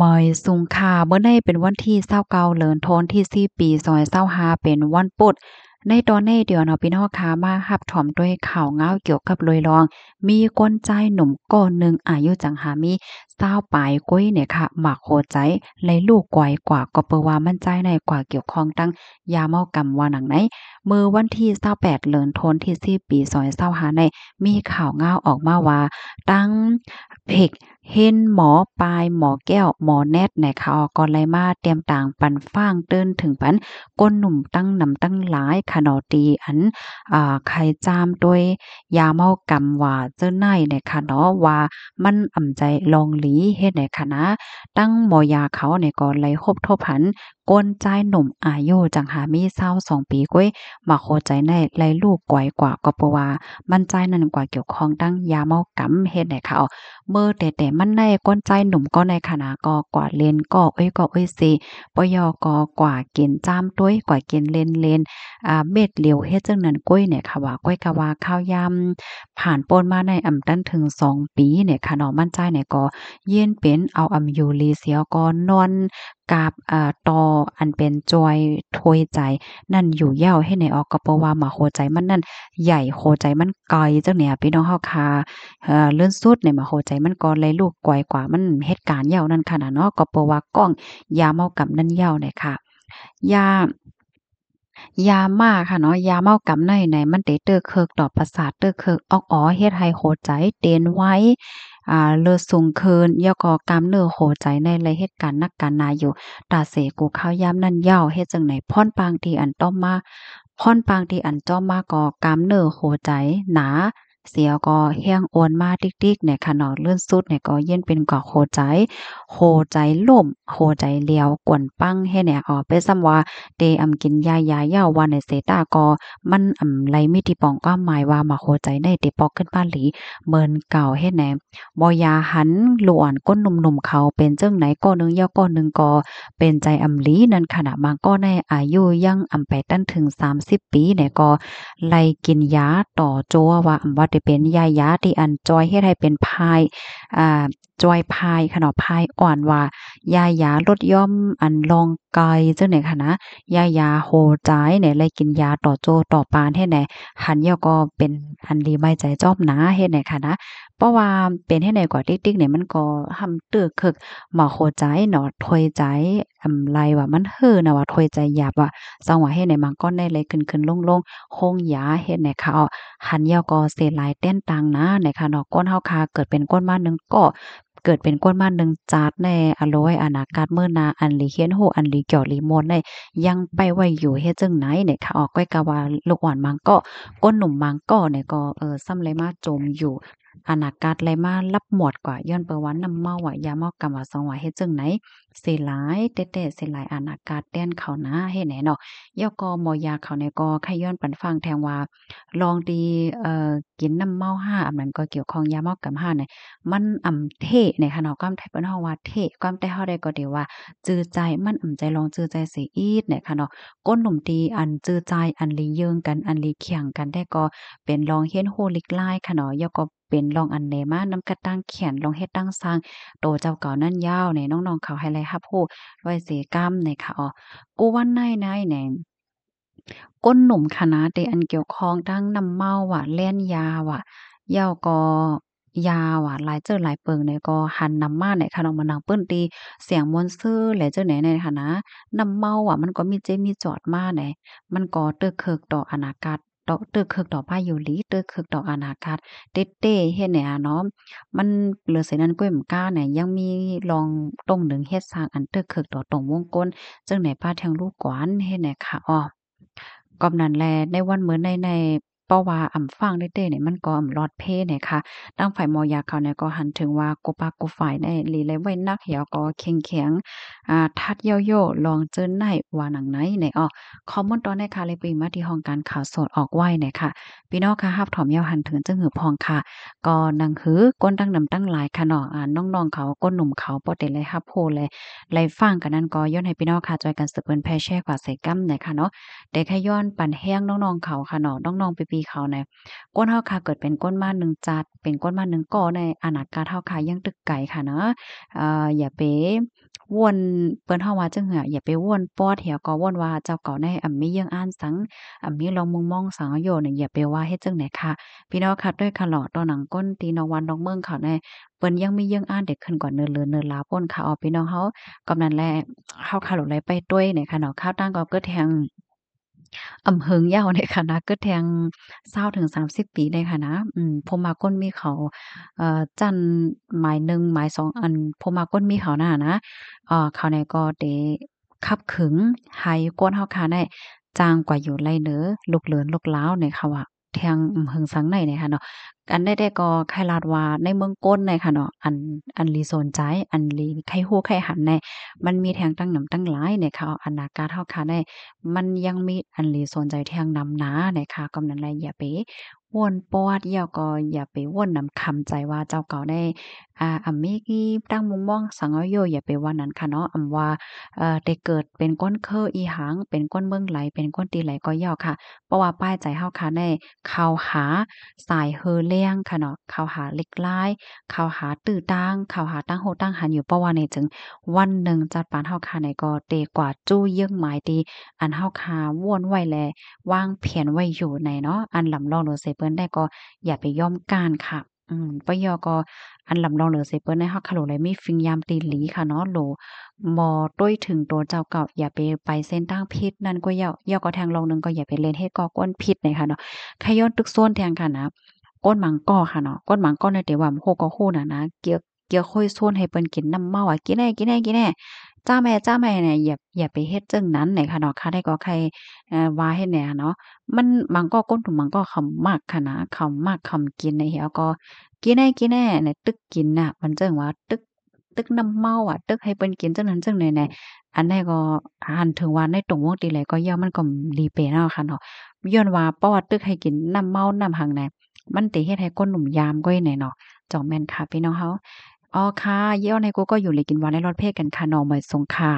มอยสุงค่าเมื่อในเป็นวันที่29เดือนธันวาคมที่4ปี2025เป็นวันพุธในตอนนี้เดี๋ยวเนาะพี่น้องค่ะมารับชมด้วยข่าวเหงาเกี่ยวกับลอยลอง มีคนใจหนุ่มก้อนหนึ่งอายุจังหามี20ปลายกุ้ยเนี่ยค่ะหมักโคใจเลยลูกกวยกว่าก็เปนว่ามั่นใจในกว่าเกี่ยวข้องตั้งยาเมากำว่าหนังไหนมื้อวันที่28เดือนธันวาคมที่4ปี2025ในมีข่าวเหงาออกมาว่าตั้งเพกเห็นหมอปลายหมอแก้วหมอแนทในข่าวก่อนไลมาเตรียมต่างปันฟ้างเติ้นถึงปันก้นหนุ่มตั้งนำตั้งหลายขนอตีอันไข่จามด้วยยาเมากำว่าเจ้าในเนี่ยค่ะเนาะว่ามันอ่ำใจลองหลีเฮ็ดให้ค่ะนะตั้งหมอยาเขาเนี่ยก็ไหลคบทบหันก้นใจหนุ่มอายุจังหามี22ปีก้วยมาโคใจในไหลลูกกวยกว่าก็เพราะว่ามันใจนั่นกว่าเกี่ยวข้องตั้งยาเมากำเฮ็ดให้เขาเมื่อแต่มันในก้นใจหนุ่มก็ในขณะก็กว่าเลนก็สิปยก็กว่ากินจ้ามต้วยกว่ากินเลนเม็ดเหลียวเฮ็ดจังนั้นก้อยเนี่ยค่ะว่าก้อยก็ว่าข้าวยำผ่านโปนมาในอำตันถึง2ปีเนี่ยค่ะเนาะมั่นใจเนี่ยก็เย็นเป็นเอาอำยูรีเสียก็นอนกับต่ออันเป็นจอยถวยใจนั่นอยู่ยาวให้ในออกก็เพราะว่ามาโคใจมันนั่นใหญ่โคใจมันไกลจังเนี่ยพี่น้องเฮาค่ะเลื่อนสุดเนี่ยมาโคใจมันก็เลยลูกกวยกว่ามันเหตุการณ์ยาวนั่นขนาดเนาะก็เพราะว่ากล้องยาเมากับนั่นยาวเนี่ยค่ะยายาม่าค่ะเนาะยาเมากำในมันเตเตอเคิกต่อประสาทเตอเคิกออกอ๋อเฮ็ดให้โหใจเตนไว้เลือดสูงเคินยอก็กล้ามเนื้อโหใจในเลยเฮ็ดการนักการนาอยู่ตาเสกูข้าวยามนั้นยาวเฮ็ดจังไหนพ่อนปางที่อันต้อมมาพ่อนปางที่อันจ้อมมาก็กล้ามเนื้อโหใจหนาเสียก็แห้งโอนมาติ๊กๆเนี่ยค่ะเนาะเลื่อนสุดเนี่ยก็เย็นเป็นกว่าโหใจโหใจล่มโหใจเหลียวกวนปังให้เนี่ยไปซ้ำว่า เตกินยาเหย้าว่าในเสตาก็มันไรมีที่ปองความหมายว่ามาโคใจในเตปอกขึ้นบ้านหลีเหมือนเก่าเฮ็ดแหนบ่ยาหันหลวนก้นหนุ่มๆเขาเป็นจังไหนก็นึงย่อก็นึงก็เป็นใจหลีนั่นขณะบางก็ในอายุยังไปตั้นถึง30ปีเนี่ยก็ไล่กินยาต่อจัวว่าว่าได้เป็นยาที่อันจอยเฮ็ดให้เป็นพายอ่าจอยพายค่ะเนาะพายอ่อนว่ายาลดย่อมอันรองกายจังไหนค่ะนะ ยาโหจ่ายเนี่ยเลยกินยาต่อโจต่อปานเฮ็ดแหน่หันยอก็เป็นอันดีไว้ใจจอมหนาเฮ็ดแหน่ค่ะนะเพราะว่าเป็นเฮ็ดแหน่กว่าติ๊กๆเนี่ยมันก็หำตึกคึกหมอโคใจเนาะถวยใจไรว่ามันเฮ้อนะว่าถวยใจหยาบว่าจังว่าเฮ็ดให้มันก็ได้เลยขึ้นๆลงๆโฮงยาเฮ็ดให้เขาหันยอก็เสหลายเต้นตังนะในค่ะเนาะก้นเฮาคาเกิดเป็นก้นมาหนึ่งก็เกิดเป็นก้นมาหนึ่งจาดในอโลยอนาคตเมื่อนาอันลีเฮียนโฮอันลีเกี่ยวลีมนได้ ยังไปไว้อยู่เฮ็ดจั่งไหนเนี่ยค่ะออกก้อยกะว่าลูกอ่อนมังก็ก้นหนุ่มมังก็เนี่ยก็ซ้ำเลยมาจมอยู่อนาคตเลยมารับหมวดกว่าย้อนเปิ่นว่าน้ำเมาว่ายาเมากำว่าสองว่าเฮ็ดจั่งไหนสิหลายเต๊ะๆสิหลายอนาคตแต้นเขานะเฮ็ดไหนเนาะย่อก็หมอยาเขาเนี่ยก็ไขย้อนปันฟังแทงว่าลองดีกินน้ำเมาห้าอันนั้นก็เกี่ยวข้องยาเมากำห้าเนี่ยมันเทเนี่ยค่ะเนาะความไทยเปิ้นเฮาว่าเทความแต่เฮาได้ก็เดียวว่า จือใจมันใจลองจือใจเสียอีดเนี่ยค่ะเนาะก้นหนุ่มตีอันจือใจอันลีเยิงกันอันลีเคียงกันได้ก็เป็นลองเฮ็ดโฮลิกลายค่ะเนาะแล้วก็เป็นลองอันแหนมานำกระตั้งเขียนลองเฮ็ดตั้งสร้างโตเจ้าเก่านั่นยาวเนี่ยน้องๆเขาให้ไลรับรู้ไว้เสกรรมเนี่ยค่ะกูวันไหนแหน่ก้นหนุ่มคณะเตอันเกี่ยวข้องทั้งน้ำเมาว่ะแล่นยาว่ะเหย้าก็ยาว่ะหลายเจ้อหลายเปิงเนี่ยก็หันนำมาเนี่ยค่ะเนาะมานั่งเปิ้นตีเสียงม่วนซื่อแหละเจ้าไหนเนี่ยค่ะนะน้ำเมาอะมันก็มีเจ็บมีจอดมาแหน่มันก็เติกเคิกต่ออนาคตต่อเติกเคิกต่อพายุลีเติกเคิกต่ออนาคตเต๊ะๆเฮ็ดเนี่ยอะเนาะมันเหลือเสียนั้นกล้วยหม้ากาเนี่ยยังมีลองตรงหนึ่งเฮ็ดสร้างอันเติกเคิกต่อตรงวงกลจั่งไหนพาแทงลูกกวานเฮ็ดเนี่ยค่ะก็นั้นแลในวันมื้อในเพราะว่าฟังได้เต้เนี่ยมันก็ลอดเพเนี่ยค่ะตั้งฝ่ายมอยากเขาเนี่ยก็หันถึงว่ากุปากกุฝ่ายในหลีเลยไว้นักเหี่ยวก็เข้งแข็งทัดเย่อๆลองเจิ้นได้ว่าหนังไหนเนี่ยข้อมูลตอนในค่ะเลยไปมาที่ห้องการข่าวสดออกไว้เนี่ยค่ะพี่น้องค่ะรับถอมยาวหันถึงจึงหือพองค่ะก็นังหือก้นตั้งนำตั้งหลายค่ะเนาะน้องๆเขาก้นหนุ่มเขาบ่ได้เลยรับรู้เลยไลฟังกันนั้นก็ย้อนให้พี่น้องค่ะจอยกันสืบเปิ้นแพ่แชร์กว่าใส่กั้มเนี่ยค่ะเนาะ แต่แค่ย้อนปั่นแห้งน้องๆเขาค่ะเนาะน้องๆปี ปีเขาในก้นเฮาค่ะเกิดเป็นก้นม้าหนึ่งจัดเป็นก้นม้าหนึ่งก่อในอนาคตเฮาค่ะยังตึกไกลค่ะเนาะอย่าไปวนเปิ้นเฮาว่าจังหืออย่าไปวนป้อแถวก็วนว่าเจ้าเก่าในมีเรื่องอ่านสังมีลองมุงมองสังโยเนี่ยอย่าไปว่าเฮ็ดจังไหนค่ะพี่น้องค่ะด้วยค่ะเลาะตอนหนังก้นตีนวันดอกเมืองเขาในเปิ้นยังมีเรื่องอ่านเด็กขึ้นกว่าเนินเลือนเนินลาป่นค่ะพี่น้องเฮากำนันแลเฮาค่ะหลงไหลไปด้วยเนี่ยค่ะเนาะข้าวตั้งก็เกิดแทงเฮิงยาวในค่ะนะเกิดแทง20ถึง30ปีได้ค่ะนะผมมาก้นมีเขาจันทน์หมาย1หมาย2อันผมมาก้นมีเขาน่ะนะเขาเนี่ยก็ได้คับขึงให้กวนเฮาค่ะได้จางกว่าอยู่ไลเด้อลูกเหลินลูกล้าวเนี่ยค่ะว่าแทงเฮิงสังในเนี่ยค่ะเนาะอันได้ก็ใครลาดว่าในเมืองก้นเนี่ยค่ะเนาะอันลีสนใจอันลีใครฮู้ใครหันในมันมีแทงตั้งหนำตั้งหลายเนี่ยค่ะอนาคตเฮาค่ะได้ มันยังมีอันหลีสนใจแทงนำหนานะคะกำนั้นแลอย่าไปว่นปอดแล้วก็อย่าไปว่นนำคำใจว่าเจ้าเก่าได้มีตั้งมุมมองสังเอาโยอย่าไปว่านั้นค่ะเนาะว่าได้เกิดเป็นก้นเคออีหังเป็นก้นเมืองไหลเป็นก้นตีไหลก็ย่อค่ะเพราะว่าป้ายใจเฮาค่ะได้เข้าหาสายเฮอเลี้ยงค่ะเนาะเข้าหาเหล็กลายเข้าหาตื้อตั้งเข้าหาตั้งโฮตั้งหันอยู่เพราะว่าในจึงวันหนึ่งจัดปานเฮาค่ะในก็เตกว่าจู้เยื่องหมายตี อันเฮาคาว่วนไว้แลวางแผนไว้อยู่ในเนาะอันลำลองเหลือเสเปิ้นได้ก็อย่าไปย่อมก้านค่ะปะยอก็อันลำลองเหลือเสเปิ้นได้เฮาคาโหลเลยมีฟิงยามตีหลีค่ะเนาะโหลบ่ต้วยถึงตัวเจ้าเก่าอย่าไปเส้นทางผิดนั่นก็ย่อก็ทางลองนึงก็อย่าไปเล่นเฮ็ดก่อก้นผิดเลยค่ะเนาะขย้อนตึกโซนแทงค่ะนะก้นหมังก้อค่ะเนาะก้นหมังก้อในแต่ว่าโฮก็โฮน่ะนะเกี่ยวค่อยโซนให้เปิ้นกินน้ำเมาอะกินแน่จ้าแม่เนี่ยอย่าไปเฮ็ดจังนั้นไหนค่ะเนาะค่ะได้ก็ใครว่าให้แหน่เนาะมันก็ก้นถุงมันก็คำมากค่ะนะคำมากคำกินในเหี่ยวก็กินแน่เนี่ยตึกกินน่ะมันจังว่าตึกน้ำเมาอะตึกให้เปิ้นกินจังนั้นจังไหนแหน่อันนี้ก็หันถึงว่าในตรงวงติไหลก็ย่อมมันก็ดีเปเนาะค่ะเนาะย้อนว่าประวัติตึกให้กินน้ำเมาน้ำหังแหน่มันติเฮ็ดให้คนหนุ่มยามก้อยแหน่เนาะจ่องแม่นค่ะพี่น้องเฮา อ๋อค่ะเยี่ยวในกูก็อยู่เลยกินหวานในรสเพศกันค่ะน้องใหม่สงค่ะ